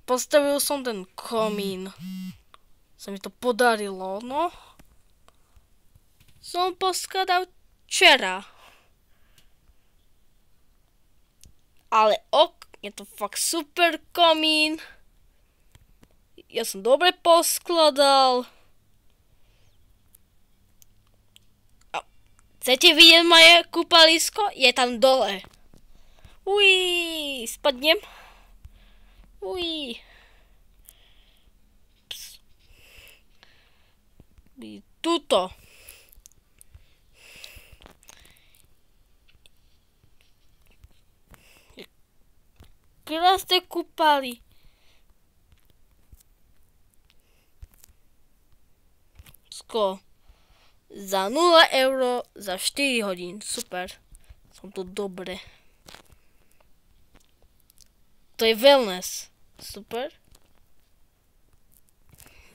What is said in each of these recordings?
Postavil som ten komín. Sa mi to podarilo, no. Som poskladal včera. Ale je to fakt super komín. Ja som dobre poskladal. Chcete vidieť moje kúpalisko? Je tam dole. Ují, spadnem. Ují. Tuto. Krásne kúpali. Za 0 € za 4 hodín. Super. Som to dobre. To je wellness. Super.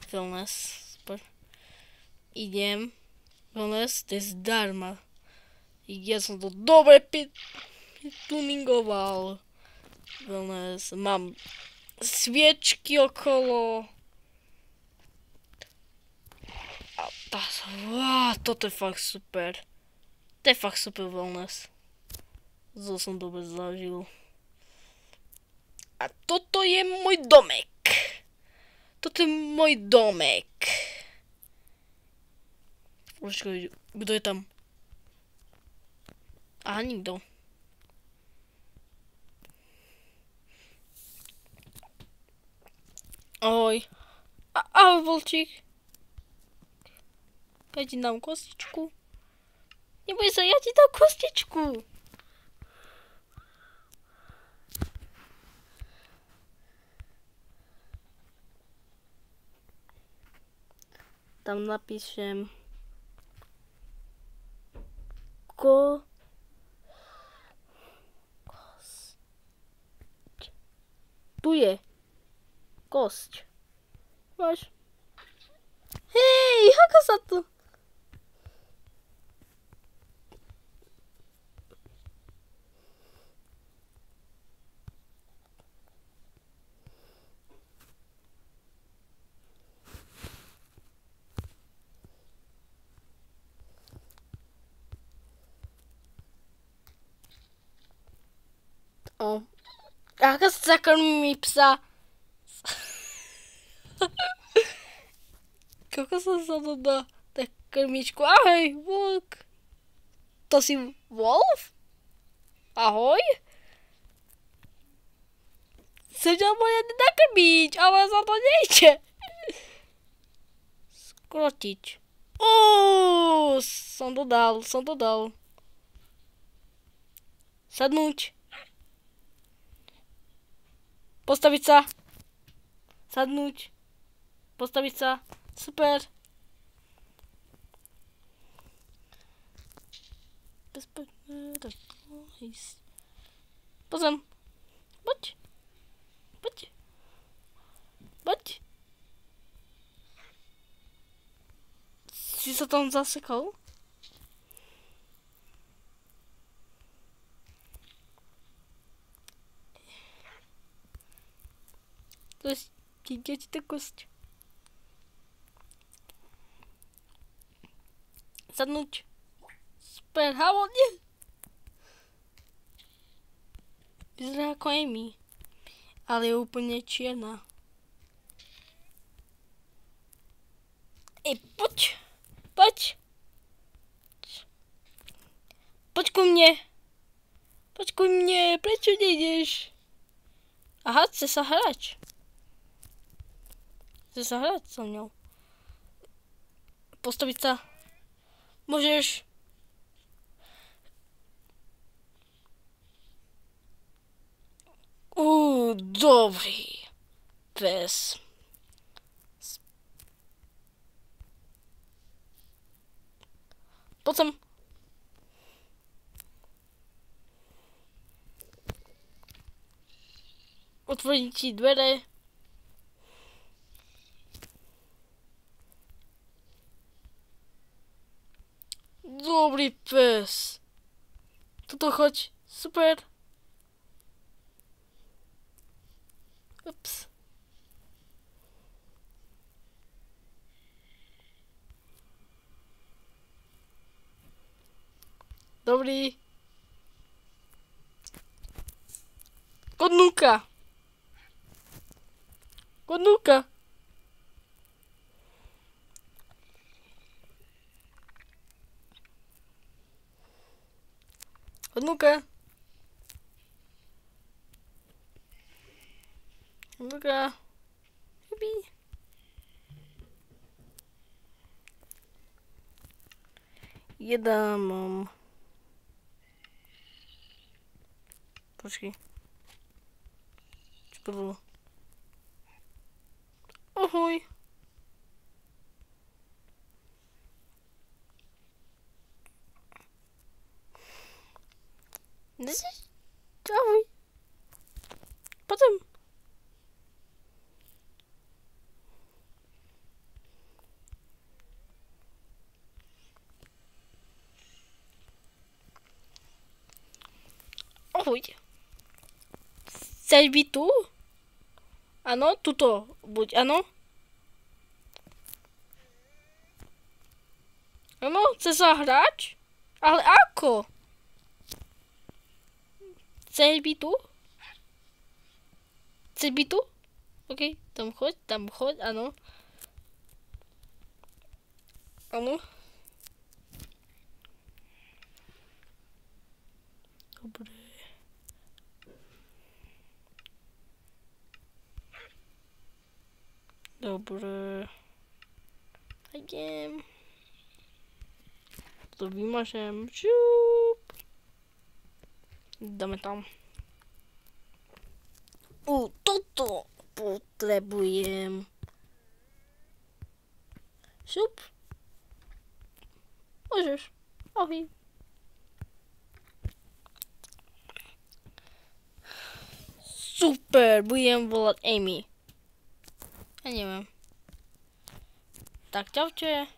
Wellness. Super. Idem. Wellness, to je zdarma. Ja som to dobre tuningoval. Wellness. Mám sviečky okolo. Toto je fakt super. To je fakt super wellness. To som dobre zažil. A toto je môj domek. Toto je môj domek. Počkaj, kto je tam? Aha, nikto. Ahoj. Ahoj, volčík. Ja ti dám kostičku. Neboj sa, ja ti dám kostičku. Tam napíšem tu je kosť. Máš? Hej, ako sa tu? Ako sa zakrmí psa? Kako sa to dá? Tak krmičku. Ahoj, vlk. To si wolf? Ahoj. Chcem ťa poriadne nakrmiť, ale sa to nejde. Skrotiť. Som to dal. Sadnúť. Postaviť sa. Sadnúť. Postaviť sa. Super. Pozriem. Poď. Si sa tam zasekal? To je tá kosť. Sadnúť. Super, nie. Vyzerá ako Amy. Ale je úplne čierna. Poď. Poď ku mne. Prečo nejdeš? Aha, chce sa hrať. So mňou. Postaviť sa. Môžeš. Dobrý pes. Poď sem. Otvorím ti dvere. Dobrý pes. Tuto choď. Super. Ups. Dobrý. Kodnúka. Kodnúka. Kodnúka. Kodnúka. Jupi. Jedám. Počkej. Čo bolo? Ahoj. Ahoj. Potom. Ahoj. Chceš byť tu? Áno, tuto. Buď, áno. Áno, chce sa hrať? Ale ako? Chceš byť tu? Chceš byť tu? OK, tam choď, áno. Áno. Dobre. Dobre. Idem. To vymažem. Šup. Dáme tam. Toto potrebujem. Šup. Môžeš. Ahoj. Super, budem volať Amy. Ja neviem. Tak čaute.